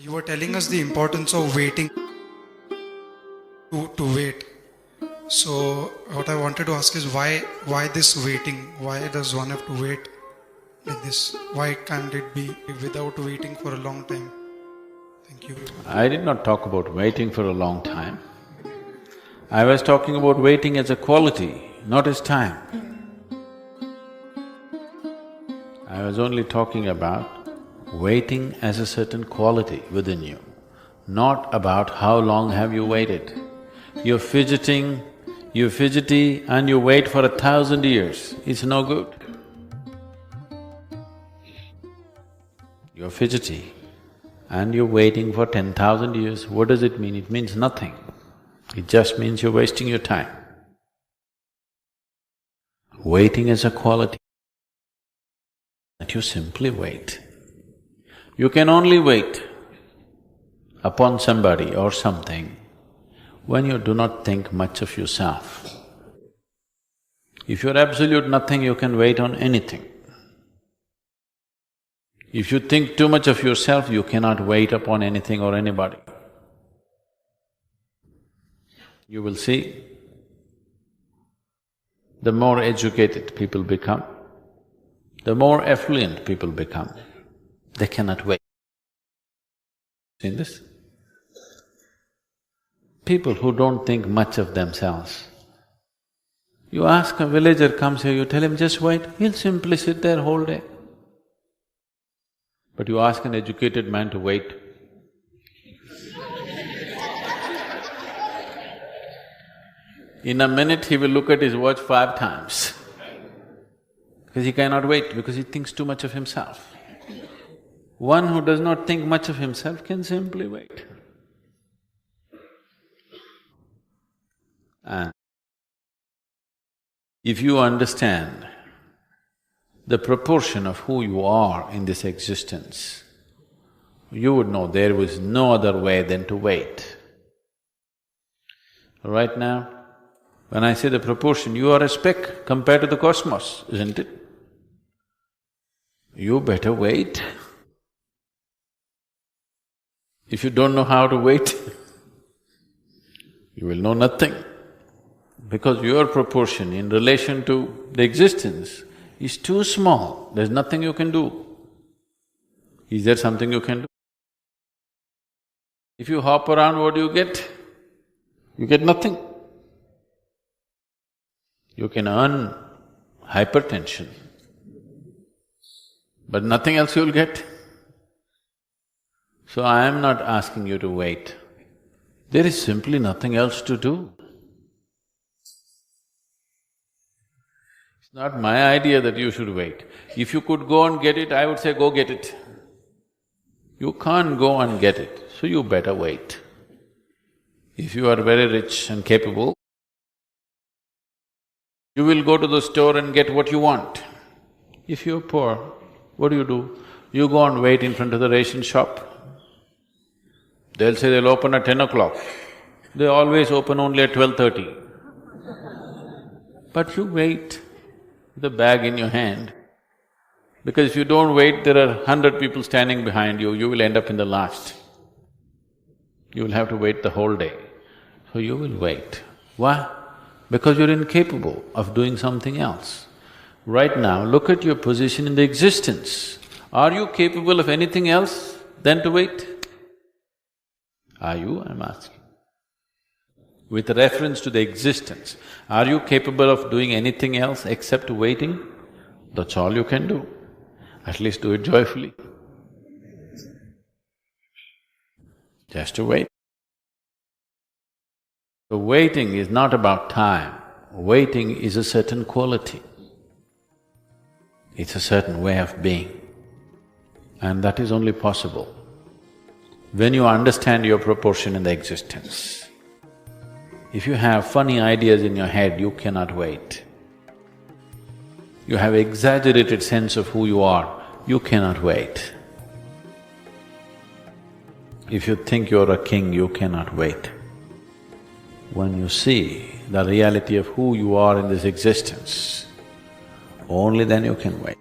You were telling us the importance of waiting to wait. So what I wanted to ask is why this waiting? Why does one have to wait like this? Why can't it be without waiting for a long time? Thank you. I did not talk about waiting for a long time. I was talking about waiting as a quality, not as time. I was only talking about waiting as a certain quality within you, not about how long have you waited. You're fidgety and you wait for 1,000 years, it's no good. You're fidgety and you're waiting for 10,000 years, what does it mean? It means nothing. It just means you're wasting your time. Waiting is a quality that you simply wait. You can only wait upon somebody or something when you do not think much of yourself. If you're absolute nothing, you can wait on anything. If you think too much of yourself, you cannot wait upon anything or anybody. You will see, the more educated people become, the more affluent people become, they cannot wait. Seen this? People who don't think much of themselves. You ask a villager comes here, you tell him just wait, he'll simply sit there whole day. But you ask an educated man to wait, in a minute he will look at his watch 5 times because he cannot wait, because he thinks too much of himself. One who does not think much of himself can simply wait. And if you understand the proportion of who you are in this existence, you would know there was no other way than to wait. Right now, when I say the proportion, you are a speck compared to the cosmos, isn't it? You better wait. If you don't know how to wait, you will know nothing. Because your proportion in relation to the existence is too small, there's nothing you can do. Is there something you can do? If you hop around, what do you get? You get nothing. You can earn hypertension, but nothing else you'll get. So I am not asking you to wait. There is simply nothing else to do. It's not my idea that you should wait. If you could go and get it, I would say go get it. You can't go and get it, so you better wait. If you are very rich and capable, you will go to the store and get what you want. If you're poor, what do? You go and wait in front of the ration shop. They'll say they'll open at 10 o'clock. They always open only at 12:30. But you wait with the bag in your hand, because if you don't wait, there are 100 people standing behind you, you will end up in the last. You will have to wait the whole day. So you will wait. Why? Because you're incapable of doing something else. Right now, look at your position in the existence. Are you capable of anything else than to wait? Are you, I'm asking? With reference to the existence, are you capable of doing anything else except waiting? That's all you can do. At least do it joyfully. Just to wait. So waiting is not about time, waiting is a certain quality. It's a certain way of being, and that is only possible when you understand your proportion in the existence. If you have funny ideas in your head, you cannot wait. You have exaggerated sense of who you are, you cannot wait. If you think you're a king, you cannot wait. When you see the reality of who you are in this existence, only then you can wait.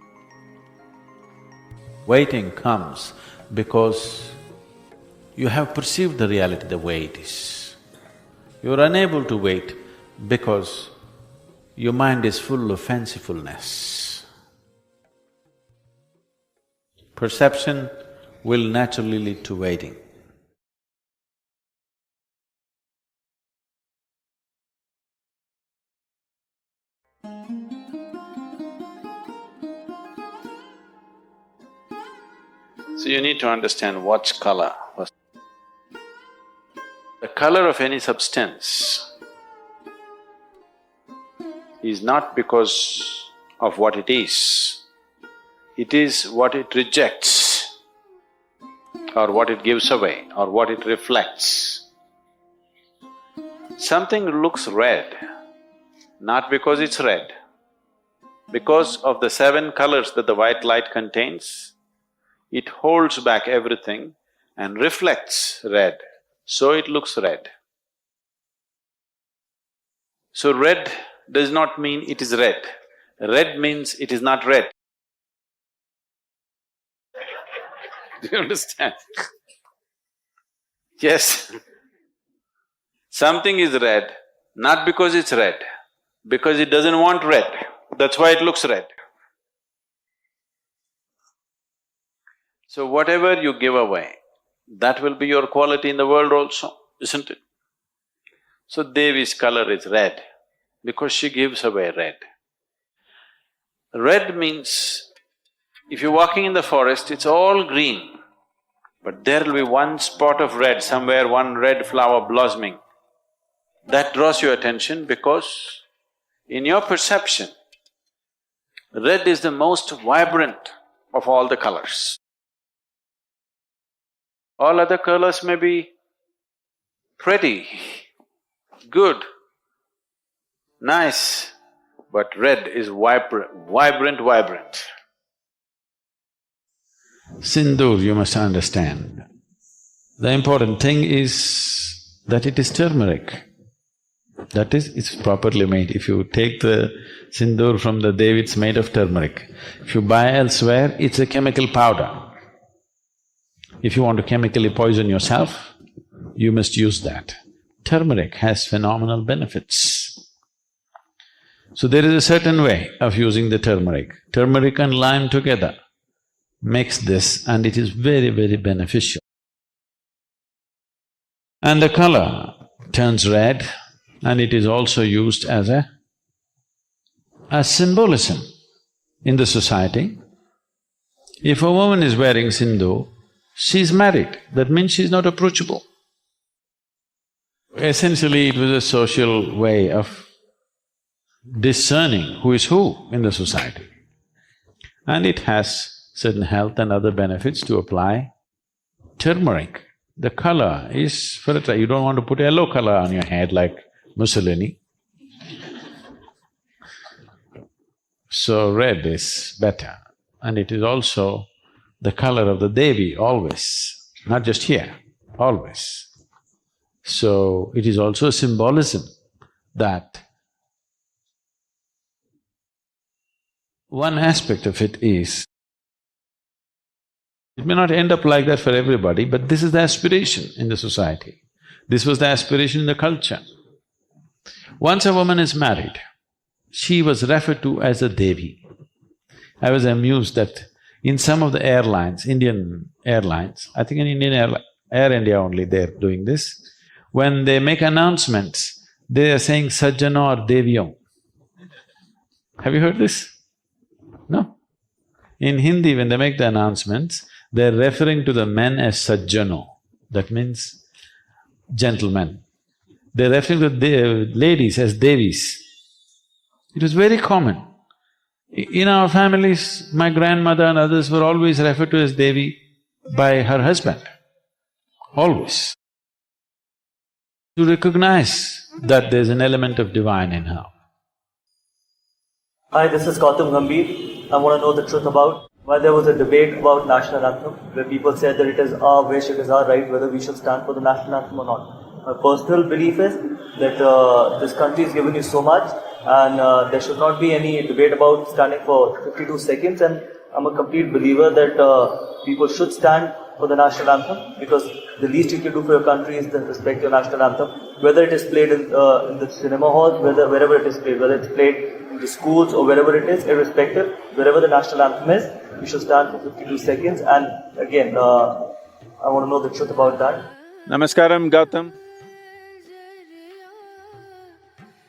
Waiting comes because you have perceived the reality the way it is. You're unable to wait because your mind is full of fancifulness. Perception will naturally lead to waiting. So you need to understand what's color. The color of any substance is not because of what it is what it rejects, or what it gives away, or what it reflects. Something looks red, not because it's red. Because of the 7 colors that the white light contains, it holds back everything and reflects red, so it looks red. So red does not mean it is red. Red means it is not red. Do you understand? Yes. Something is red, not because it's red, because it doesn't want red, that's why it looks red. So whatever you give away, that will be your quality in the world also, isn't it? So Devi's color is red because she gives away red. Red means, if you're walking in the forest, it's all green, but there'll be one spot of red somewhere, one red flower blossoming. That draws your attention because in your perception, red is the most vibrant of all the colors. All other colors may be pretty, good, nice, but red is vibrant. Sindoor, you must understand, the important thing is that it is turmeric. That is, it's properly made. If you take the sindoor from the Devi, it's made of turmeric. If you buy elsewhere, it's a chemical powder. If you want to chemically poison yourself, you must use that. Turmeric has phenomenal benefits. So there is a certain way of using the turmeric. Turmeric and lime together makes this, and it is very, very beneficial. And the color turns red, and it is also used as symbolism in the society. If a woman is wearing sindoor, she's married, that means she's not approachable. Essentially, it was a social way of discerning who is who in the society. And it has certain health and other benefits to apply. Turmeric, the color is for a try. You don't want to put yellow color on your head like Mussolini. So red is better, and it is also the color of the Devi always, not just here, always. So it is also a symbolism that one aspect of it is, it may not end up like that for everybody, but this is the aspiration in the society. This was the aspiration in the culture. Once a woman is married, she was referred to as a Devi. I was amused that in some of the airlines, Indian airlines, I think in Indian Air India only they're doing this, when they make announcements, they are saying Sajjano or Deviyon. Have you heard this? No? In Hindi, when they make the announcements, they're referring to the men as Sajjano, that means gentlemen. They're referring to the ladies as Devis. It was very common. In our families, my grandmother and others were always referred to as Devi by her husband, always. To recognize that there's an element of divine in her. Hi, this is Gautam Gambhir. I want to know the truth about why there was a debate about national anthem where people said that it is our wish, it is our right whether we should stand for the national anthem or not. My personal belief is that this country has given you so much and there should not be any debate about standing for 52 seconds, and I'm a complete believer that people should stand for the national anthem, because the least you can do for your country is to respect your national anthem. Whether it is played in the cinema halls, wherever it is played, whether it's played in the schools or wherever it is, irrespective, wherever the national anthem is, you should stand for 52 seconds. And again, I want to know the truth about that. Namaskaram, Gautam.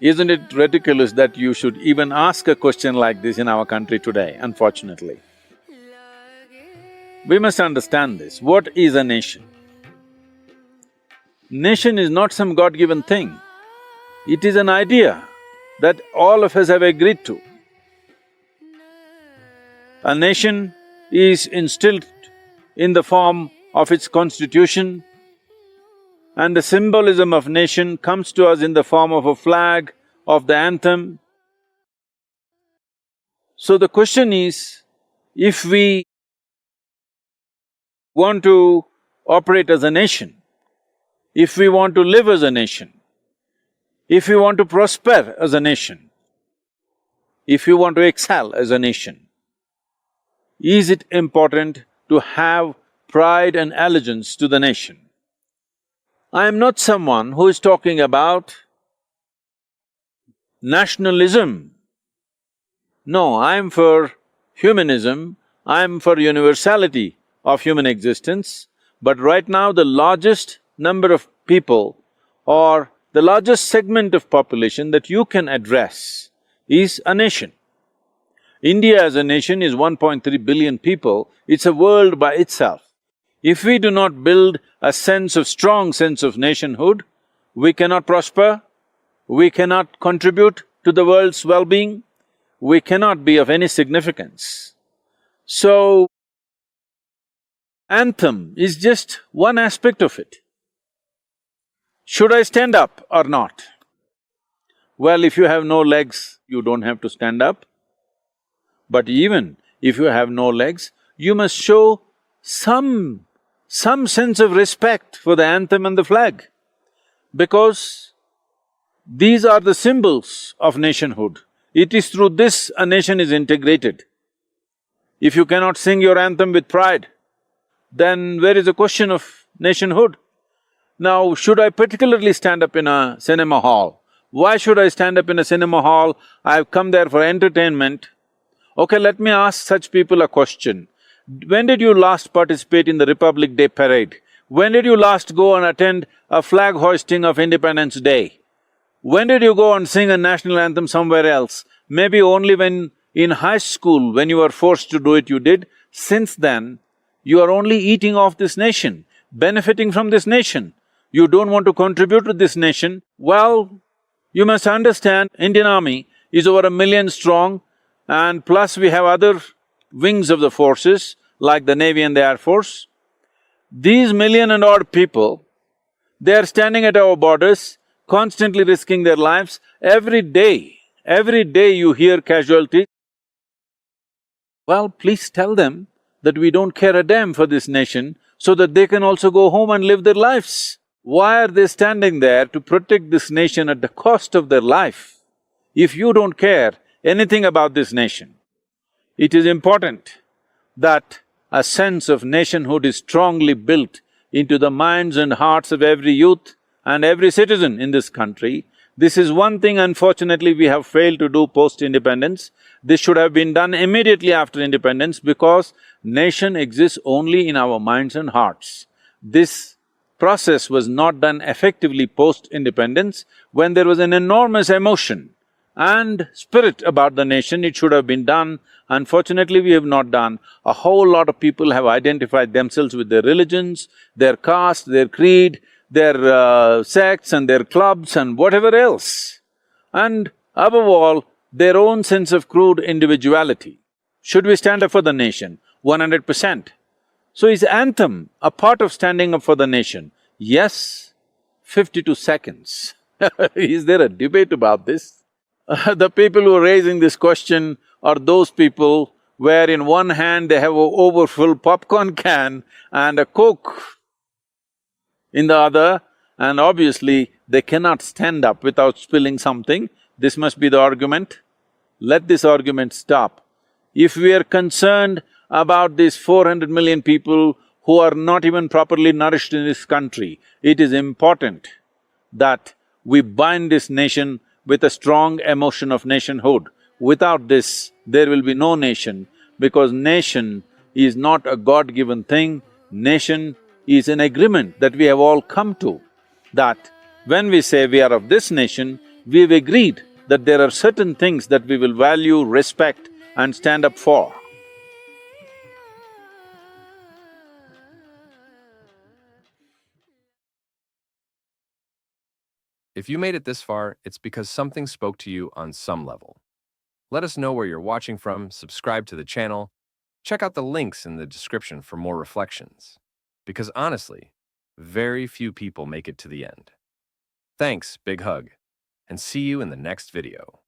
Isn't it ridiculous that you should even ask a question like this in our country today, unfortunately? We must understand this. What is a nation? Nation is not some God-given thing. It is an idea that all of us have agreed to. A nation is instilled in the form of its constitution, and the symbolism of nation comes to us in the form of a flag, of the anthem. So the question is, if we want to operate as a nation, if we want to live as a nation, if we want to prosper as a nation, if we want to excel as a nation, is it important to have pride and allegiance to the nation? I am not someone who is talking about nationalism. No, I am for humanism, I am for universality of human existence, but right now the largest number of people or the largest segment of population that you can address is a nation. India as a nation is 1.3 billion people, it's a world by itself. If we do not build a strong sense of nationhood, we cannot prosper, we cannot contribute to the world's well-being, we cannot be of any significance. So, anthem is just one aspect of it. Should I stand up or not? Well, if you have no legs, you don't have to stand up. But even if you have no legs, you must show some sense of respect for the anthem and the flag, because these are the symbols of nationhood. It is through this a nation is integrated. If you cannot sing your anthem with pride, then where is the question of nationhood? Now, should I particularly stand up in a cinema hall? Why should I stand up in a cinema hall? I've come there for entertainment. Okay, let me ask such people a question. When did you last participate in the Republic Day parade? When did you last go and attend a flag hoisting of Independence Day? When did you go and sing a national anthem somewhere else? Maybe only when in high school, when you were forced to do it, you did. Since then, you are only eating off this nation, benefiting from this nation. You don't want to contribute to this nation. Well, you must understand, Indian Army is over 1 million strong, and plus we have other wings of the forces, like the Navy and the Air Force. These 1 million and odd people, they are standing at our borders, constantly risking their lives. Every day you hear casualties. Well, please tell them that we don't care a damn for this nation, so that they can also go home and live their lives. Why are they standing there to protect this nation at the cost of their life, if you don't care anything about this nation? It is important that a sense of nationhood is strongly built into the minds and hearts of every youth and every citizen in this country. This is one thing unfortunately we have failed to do post-independence. This should have been done immediately after independence, because nation exists only in our minds and hearts. This process was not done effectively post-independence, when there was an enormous emotion and spirit about the nation. It should have been done. Unfortunately, we have not done. A whole lot of people have identified themselves with their religions, their caste, their creed, their sects and their clubs and whatever else. And above all, their own sense of crude individuality. Should we stand up for the nation? 100%. So is anthem a part of standing up for the nation? Yes, 52 seconds. Is there a debate about this? The people who are raising this question are those people where in one hand they have an overfull popcorn can and a Coke in the other, and obviously they cannot stand up without spilling something. This must be the argument. Let this argument stop. If we are concerned about these 400 million people who are not even properly nourished in this country. It is important that we bind this nation with a strong emotion of nationhood. Without this, there will be no nation, because nation is not a God-given thing. Nation is an agreement that we have all come to, that when we say we are of this nation, we've agreed that there are certain things that we will value, respect and stand up for. If you made it this far, it's because something spoke to you on some level. Let us know where you're watching from, subscribe to the channel, check out the links in the description for more reflections. Because honestly, very few people make it to the end. Thanks, big hug, and see you in the next video.